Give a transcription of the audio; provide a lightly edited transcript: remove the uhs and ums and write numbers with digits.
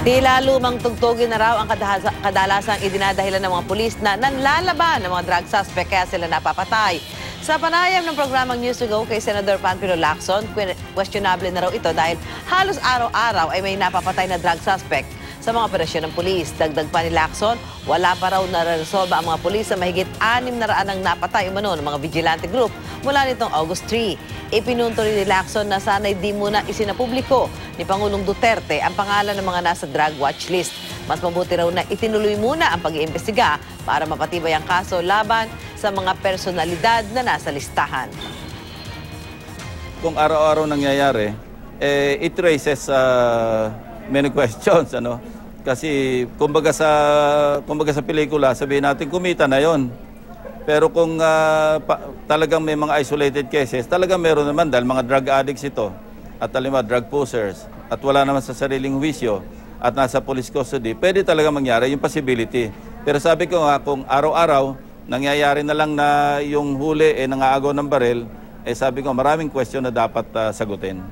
Tila lumang tugtugin na raw ang kadalasang idinadahilan ng mga pulis na nanlalaban ng mga drug suspect kaya sila napapatay. Sa panayam ng programang News to Go kay Senador Panfilo Lacson, questionable na raw ito dahil halos araw-araw ay may napapatay na drug suspect sa mga operasyon ng pulis. Dagdag pa ni Lacson, wala pa raw naresolba ang mga pulis sa mahigit 600 ang napatay umano ng mga vigilante group mula nitong August 3. Ipinunto rin ni Lacson na sana'y di muna isinapubliko ni Pangulong Duterte ang pangalan ng mga nasa drug watch list. Mas mabuti raw na itinuloy muna ang pag-iimbestiga para mapatibay ang kaso laban sa mga personalidad na nasa listahan. Kung araw-araw nangyayari, it raises many questions, ano? Kasi kumbaga sa pelikula, sabihin natin kumita na 'yon. Pero kung talagang may mga isolated cases, talagang meron naman dahil mga drug addicts ito at drug pushers at wala naman sa sariling wisyo at nasa police custody, pwede talaga mangyari yung possibility. Pero sabi ko nga, kung araw-araw nangyayari na lang na yung huli nangaagaw ng baril, sabi ko maraming question na dapat sagutin.